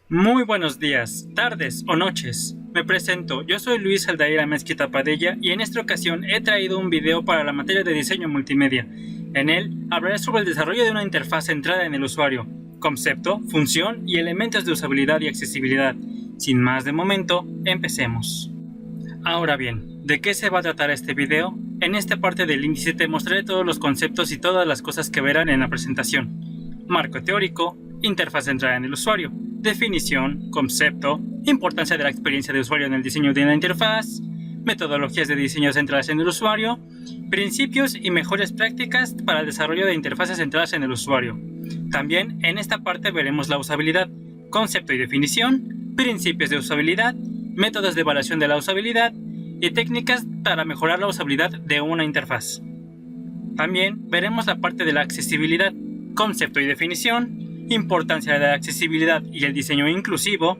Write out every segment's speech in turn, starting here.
Muy buenos días, tardes o noches. Me presento, yo soy Luis Aldair Mezquita Padilla y en esta ocasión he traído un video para la materia de diseño multimedia. En él hablaré sobre el desarrollo de una interfaz centrada en el usuario, concepto, función y elementos de usabilidad y accesibilidad. Sin más de momento, empecemos. Ahora bien, ¿de qué se va a tratar este video? En esta parte del índice te mostraré todos los conceptos y todas las cosas que verán en la presentación. Marco teórico, interfaz centrada en el usuario, definición, concepto, importancia de la experiencia de usuario en el diseño de una interfaz, metodologías de diseño centradas en el usuario, principios y mejores prácticas para el desarrollo de interfaces centradas en el usuario. También en esta parte veremos la usabilidad, concepto y definición, principios de usabilidad, métodos de evaluación de la usabilidad y técnicas para mejorar la usabilidad de una interfaz. También veremos la parte de la accesibilidad, concepto y definición, importancia de la accesibilidad y el diseño inclusivo,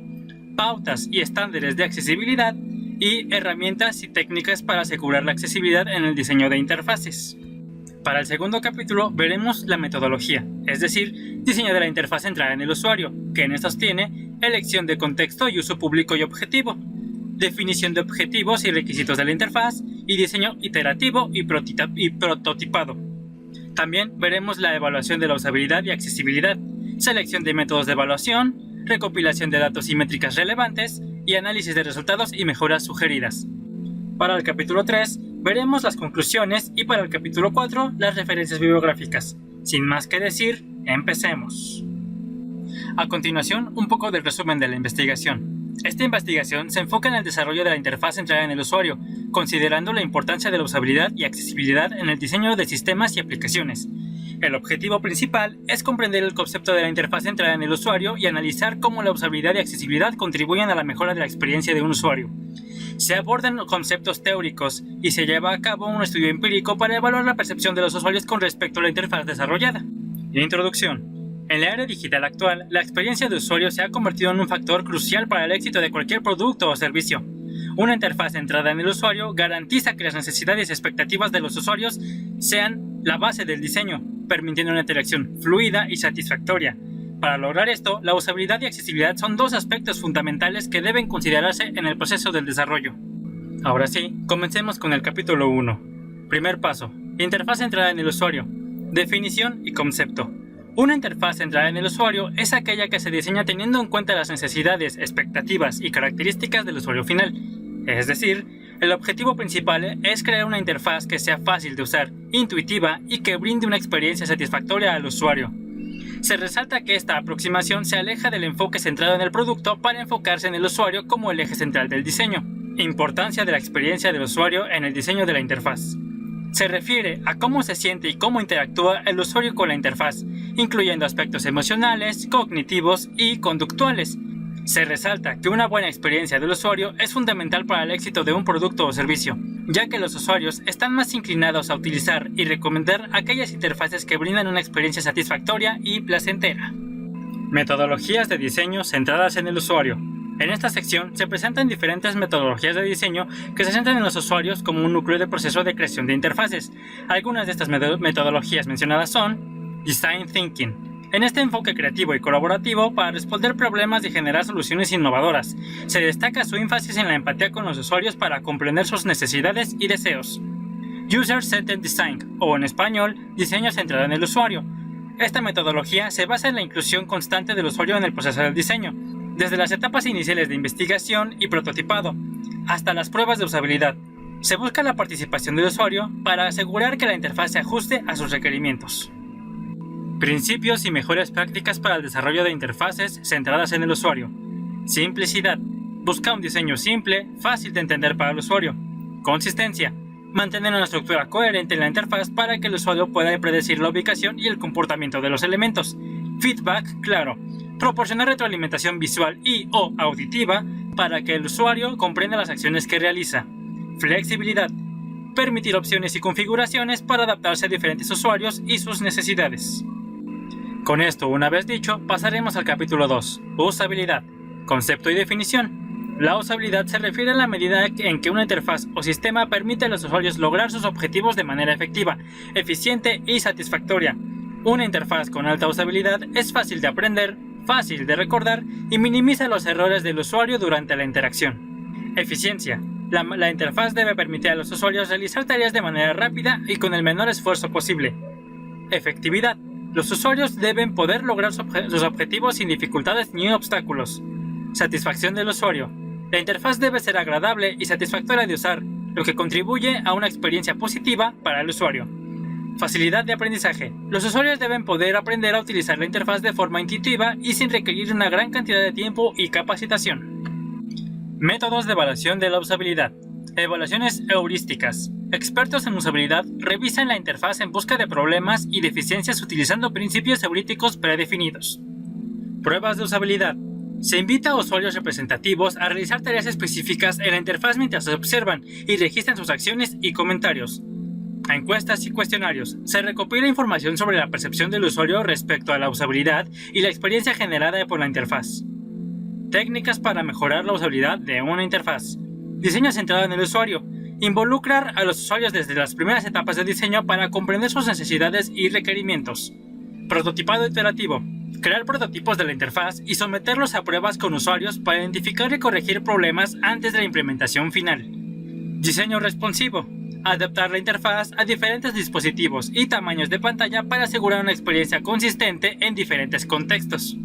pautas y estándares de accesibilidad y herramientas y técnicas para asegurar la accesibilidad en el diseño de interfaces. Para el segundo capítulo veremos la metodología, es decir, diseño de la interfaz centrada en el usuario, que en estos tiene elección de contexto y uso público y objetivo, definición de objetivos y requisitos de la interfaz y diseño iterativo y prototipado. También veremos la evaluación de la usabilidad y accesibilidad, selección de métodos de evaluación, recopilación de datos y métricas relevantes y análisis de resultados y mejoras sugeridas. Para el capítulo 3 veremos las conclusiones y para el capítulo 4 las referencias bibliográficas. Sin más que decir, empecemos. A continuación, un poco del resumen de la investigación. Esta investigación se enfoca en el desarrollo de la interfaz centrada en el usuario, considerando la importancia de la usabilidad y accesibilidad en el diseño de sistemas y aplicaciones. El objetivo principal es comprender el concepto de la interfaz centrada en el usuario y analizar cómo la usabilidad y accesibilidad contribuyen a la mejora de la experiencia de un usuario. Se abordan conceptos teóricos y se lleva a cabo un estudio empírico para evaluar la percepción de los usuarios con respecto a la interfaz desarrollada. Introducción. En la era digital actual, la experiencia de usuario se ha convertido en un factor crucial para el éxito de cualquier producto o servicio. Una interfaz centrada en el usuario garantiza que las necesidades y expectativas de los usuarios sean la base del diseño, permitiendo una interacción fluida y satisfactoria. Para lograr esto, la usabilidad y accesibilidad son dos aspectos fundamentales que deben considerarse en el proceso del desarrollo. Ahora sí, comencemos con el capítulo 1. Primer paso: interfaz centrada en el usuario. Definición y concepto. Una interfaz centrada en el usuario es aquella que se diseña teniendo en cuenta las necesidades, expectativas y características del usuario final. Es decir, el objetivo principal es crear una interfaz que sea fácil de usar, intuitiva y que brinde una experiencia satisfactoria al usuario. Se resalta que esta aproximación se aleja del enfoque centrado en el producto para enfocarse en el usuario como el eje central del diseño. Importancia de la experiencia del usuario en el diseño de la interfaz. Se refiere a cómo se siente y cómo interactúa el usuario con la interfaz, incluyendo aspectos emocionales, cognitivos y conductuales. Se resalta que una buena experiencia del usuario es fundamental para el éxito de un producto o servicio, ya que los usuarios están más inclinados a utilizar y recomendar aquellas interfaces que brindan una experiencia satisfactoria y placentera. Metodologías de diseño centradas en el usuario. En esta sección se presentan diferentes metodologías de diseño que se centran en los usuarios como un núcleo de proceso de creación de interfaces. Algunas de estas metodologías mencionadas son Design Thinking. En este enfoque creativo y colaborativo para responder problemas y generar soluciones innovadoras, se destaca su énfasis en la empatía con los usuarios para comprender sus necesidades y deseos. User-Centered Design, o en español, diseño centrado en el usuario. Esta metodología se basa en la inclusión constante del usuario en el proceso del diseño, desde las etapas iniciales de investigación y prototipado, hasta las pruebas de usabilidad. Se busca la participación del usuario para asegurar que la interfaz se ajuste a sus requerimientos. Principios y mejores prácticas para el desarrollo de interfaces centradas en el usuario. Simplicidad. Busca un diseño simple, fácil de entender para el usuario. Consistencia. Mantener una estructura coherente en la interfaz para que el usuario pueda predecir la ubicación y el comportamiento de los elementos. Feedback claro. Proporcionar retroalimentación visual y/o auditiva para que el usuario comprenda las acciones que realiza. Flexibilidad. Permitir opciones y configuraciones para adaptarse a diferentes usuarios y sus necesidades. Con esto, una vez dicho, pasaremos al capítulo 2, usabilidad, concepto y definición. La usabilidad se refiere a la medida en que una interfaz o sistema permite a los usuarios lograr sus objetivos de manera efectiva, eficiente y satisfactoria. Una interfaz con alta usabilidad es fácil de aprender, fácil de recordar y minimiza los errores del usuario durante la interacción. Eficiencia. La interfaz debe permitir a los usuarios realizar tareas de manera rápida y con el menor esfuerzo posible. Efectividad. Los usuarios deben poder lograr sus objetivos sin dificultades ni obstáculos. Satisfacción del usuario. La interfaz debe ser agradable y satisfactoria de usar, lo que contribuye a una experiencia positiva para el usuario. Facilidad de aprendizaje. Los usuarios deben poder aprender a utilizar la interfaz de forma intuitiva y sin requerir una gran cantidad de tiempo y capacitación. Métodos de evaluación de la usabilidad. Evaluaciones heurísticas. Expertos en usabilidad revisan la interfaz en busca de problemas y deficiencias utilizando principios heurísticos predefinidos. Pruebas de usabilidad. Se invita a usuarios representativos a realizar tareas específicas en la interfaz mientras se observan y registran sus acciones y comentarios. Encuestas y cuestionarios. Se recopila información sobre la percepción del usuario respecto a la usabilidad y la experiencia generada por la interfaz. Técnicas para mejorar la usabilidad de una interfaz. Diseño centrado en el usuario. Involucrar a los usuarios desde las primeras etapas de diseño para comprender sus necesidades y requerimientos. Prototipado iterativo. Crear prototipos de la interfaz y someterlos a pruebas con usuarios para identificar y corregir problemas antes de la implementación final. Diseño responsivo. Adaptar la interfaz a diferentes dispositivos y tamaños de pantalla para asegurar una experiencia consistente en diferentes contextos.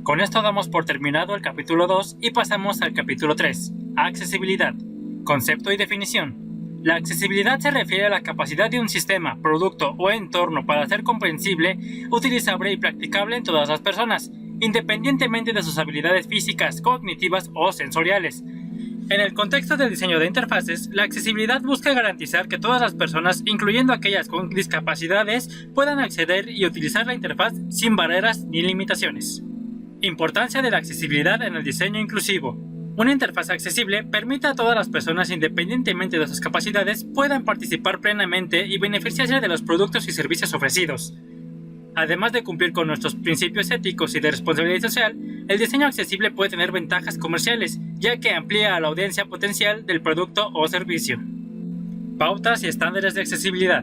Con esto damos por terminado el capítulo 2 y pasamos al capítulo 3, accesibilidad, concepto y definición. La accesibilidad se refiere a la capacidad de un sistema, producto o entorno para ser comprensible, utilizable y practicable en todas las personas, independientemente de sus habilidades físicas, cognitivas o sensoriales. En el contexto del diseño de interfaces, la accesibilidad busca garantizar que todas las personas, incluyendo aquellas con discapacidades, puedan acceder y utilizar la interfaz sin barreras ni limitaciones. Importancia de la accesibilidad en el diseño inclusivo. Una interfaz accesible permite a todas las personas, independientemente de sus capacidades, puedan participar plenamente y beneficiarse de los productos y servicios ofrecidos. Además de cumplir con nuestros principios éticos y de responsabilidad social, el diseño accesible puede tener ventajas comerciales, ya que amplía a la audiencia potencial del producto o servicio. Pautas y estándares de accesibilidad.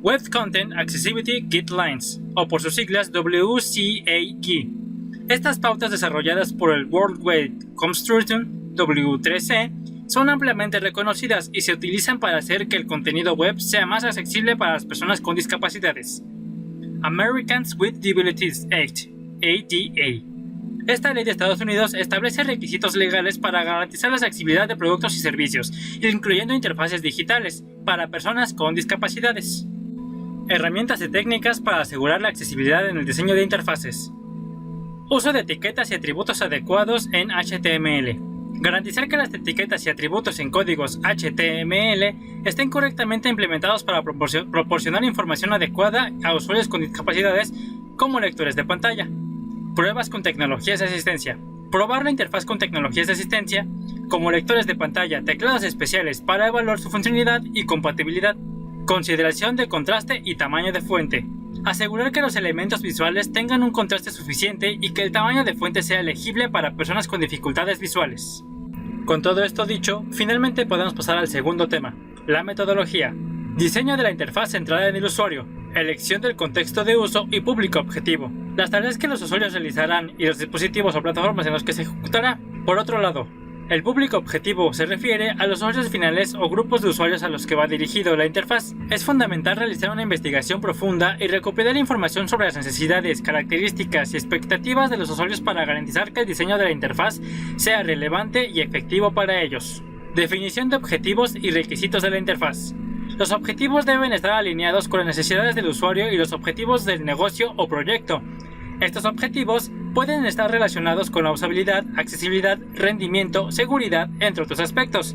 Web Content Accessibility Guidelines, o por sus siglas WCAG. Estas pautas desarrolladas por el World Wide Consortium W3C son ampliamente reconocidas y se utilizan para hacer que el contenido web sea más accesible para las personas con discapacidades. Americans with Disabilities Act, ADA. Esta ley de Estados Unidos establece requisitos legales para garantizar la accesibilidad de productos y servicios, incluyendo interfaces digitales, para personas con discapacidades. Herramientas y técnicas para asegurar la accesibilidad en el diseño de interfaces. Uso de etiquetas y atributos adecuados en HTML. Garantizar que las etiquetas y atributos en códigos HTML estén correctamente implementados para proporcionar información adecuada a usuarios con discapacidades como lectores de pantalla. Pruebas con tecnologías de asistencia. Probar la interfaz con tecnologías de asistencia, como lectores de pantalla, teclados especiales para evaluar su funcionalidad y compatibilidad. Consideración de contraste y tamaño de fuente. Asegurar que los elementos visuales tengan un contraste suficiente y que el tamaño de fuente sea legible para personas con dificultades visuales. Con todo esto dicho, finalmente podemos pasar al segundo tema, la metodología. Diseño de la interfaz centrada en el usuario, elección del contexto de uso y público objetivo, las tareas que los usuarios realizarán y los dispositivos o plataformas en los que se ejecutará. Por otro lado, el público objetivo se refiere a los usuarios finales o grupos de usuarios a los que va dirigido la interfaz. Es fundamental realizar una investigación profunda y recopilar información sobre las necesidades, características y expectativas de los usuarios para garantizar que el diseño de la interfaz sea relevante y efectivo para ellos. Definición de objetivos y requisitos de la interfaz. Los objetivos deben estar alineados con las necesidades del usuario y los objetivos del negocio o proyecto. Estos objetivos pueden estar relacionados con la usabilidad, accesibilidad, rendimiento, seguridad, entre otros aspectos.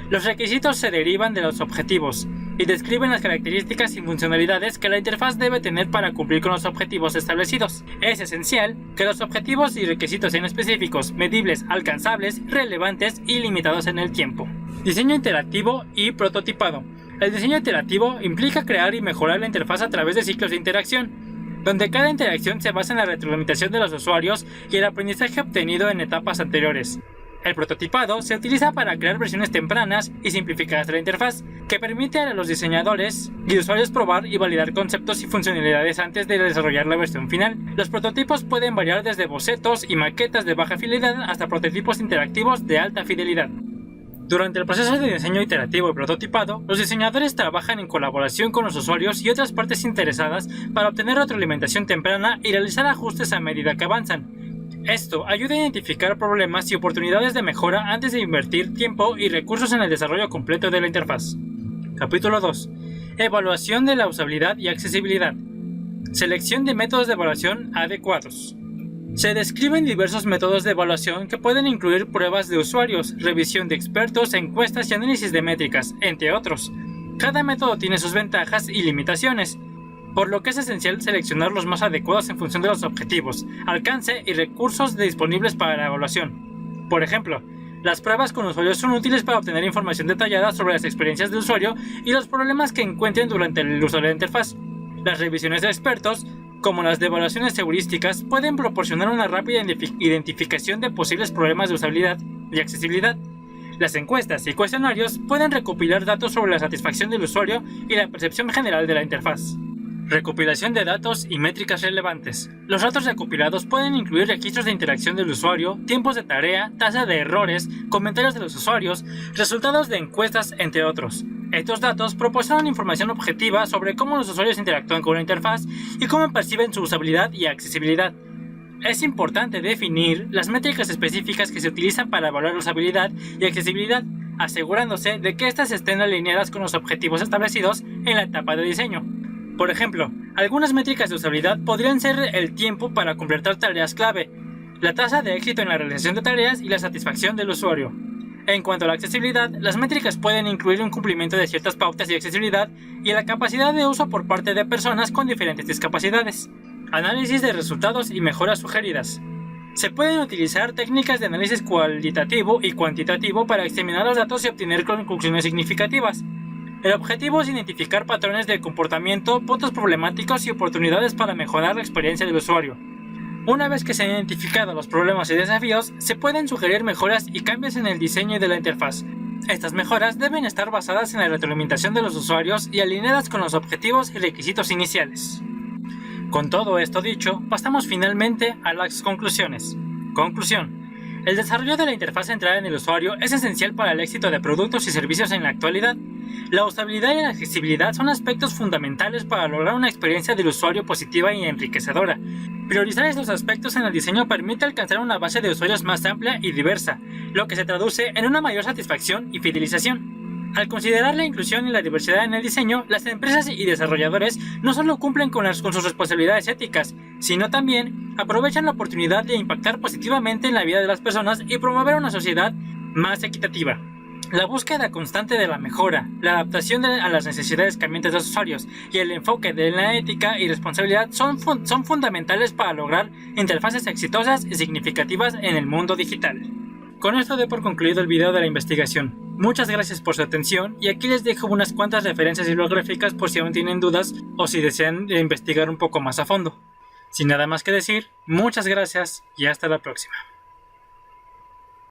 Los requisitos se derivan de los objetivos y describen las características y funcionalidades que la interfaz debe tener para cumplir con los objetivos establecidos. Es esencial que los objetivos y requisitos sean específicos, medibles, alcanzables, relevantes y limitados en el tiempo. Diseño interactivo y prototipado. El diseño interactivo implica crear y mejorar la interfaz a través de ciclos de interacción, donde cada interacción se basa en la retroalimentación de los usuarios y el aprendizaje obtenido en etapas anteriores. El prototipado se utiliza para crear versiones tempranas y simplificadas de la interfaz, que permite a los diseñadores y usuarios probar y validar conceptos y funcionalidades antes de desarrollar la versión final. Los prototipos pueden variar desde bocetos y maquetas de baja fidelidad hasta prototipos interactivos de alta fidelidad. Durante el proceso de diseño iterativo y prototipado, los diseñadores trabajan en colaboración con los usuarios y otras partes interesadas para obtener retroalimentación temprana y realizar ajustes a medida que avanzan. Esto ayuda a identificar problemas y oportunidades de mejora antes de invertir tiempo y recursos en el desarrollo completo de la interfaz. Capítulo 2. Evaluación de la usabilidad y accesibilidad. Selección de métodos de evaluación adecuados. Se describen diversos métodos de evaluación que pueden incluir pruebas de usuarios, revisión de expertos, encuestas y análisis de métricas, entre otros. Cada método tiene sus ventajas y limitaciones, por lo que es esencial seleccionar los más adecuados en función de los objetivos, alcance y recursos disponibles para la evaluación. Por ejemplo, las pruebas con usuarios son útiles para obtener información detallada sobre las experiencias del usuario y los problemas que encuentren durante el uso de la interfaz. Las revisiones de expertos, como las de evaluaciones heurísticas, pueden proporcionar una rápida identificación de posibles problemas de usabilidad y accesibilidad. Las encuestas y cuestionarios pueden recopilar datos sobre la satisfacción del usuario y la percepción general de la interfaz. Recopilación de datos y métricas relevantes. Los datos recopilados pueden incluir registros de interacción del usuario, tiempos de tarea, tasa de errores, comentarios de los usuarios, resultados de encuestas, entre otros. Estos datos proporcionan información objetiva sobre cómo los usuarios interactúan con la interfaz y cómo perciben su usabilidad y accesibilidad. Es importante definir las métricas específicas que se utilizan para evaluar la usabilidad y accesibilidad, asegurándose de que éstas estén alineadas con los objetivos establecidos en la etapa de diseño. Por ejemplo, algunas métricas de usabilidad podrían ser el tiempo para completar tareas clave, la tasa de éxito en la realización de tareas y la satisfacción del usuario. En cuanto a la accesibilidad, las métricas pueden incluir un cumplimiento de ciertas pautas de accesibilidad y la capacidad de uso por parte de personas con diferentes discapacidades. Análisis de resultados y mejoras sugeridas. Se pueden utilizar técnicas de análisis cualitativo y cuantitativo para examinar los datos y obtener conclusiones significativas. El objetivo es identificar patrones de comportamiento, puntos problemáticos y oportunidades para mejorar la experiencia del usuario. Una vez que se han identificado los problemas y desafíos, se pueden sugerir mejoras y cambios en el diseño de la interfaz. Estas mejoras deben estar basadas en la retroalimentación de los usuarios y alineadas con los objetivos y requisitos iniciales. Con todo esto dicho, pasamos finalmente a las conclusiones. Conclusión. El desarrollo de la interfaz centrada en el usuario es esencial para el éxito de productos y servicios en la actualidad. La usabilidad y la accesibilidad son aspectos fundamentales para lograr una experiencia del usuario positiva y enriquecedora. Priorizar estos aspectos en el diseño permite alcanzar una base de usuarios más amplia y diversa, lo que se traduce en una mayor satisfacción y fidelización. Al considerar la inclusión y la diversidad en el diseño, las empresas y desarrolladores no solo cumplen con sus responsabilidades éticas, sino también aprovechan la oportunidad de impactar positivamente en la vida de las personas y promover una sociedad más equitativa. La búsqueda constante de la mejora, la adaptación a las necesidades cambiantes de los usuarios y el enfoque de la ética y responsabilidad son fundamentales para lograr interfaces exitosas y significativas en el mundo digital. Con esto doy por concluido el video de la investigación. Muchas gracias por su atención y aquí les dejo unas cuantas referencias bibliográficas por si aún tienen dudas o si desean investigar un poco más a fondo. Sin nada más que decir, muchas gracias y hasta la próxima.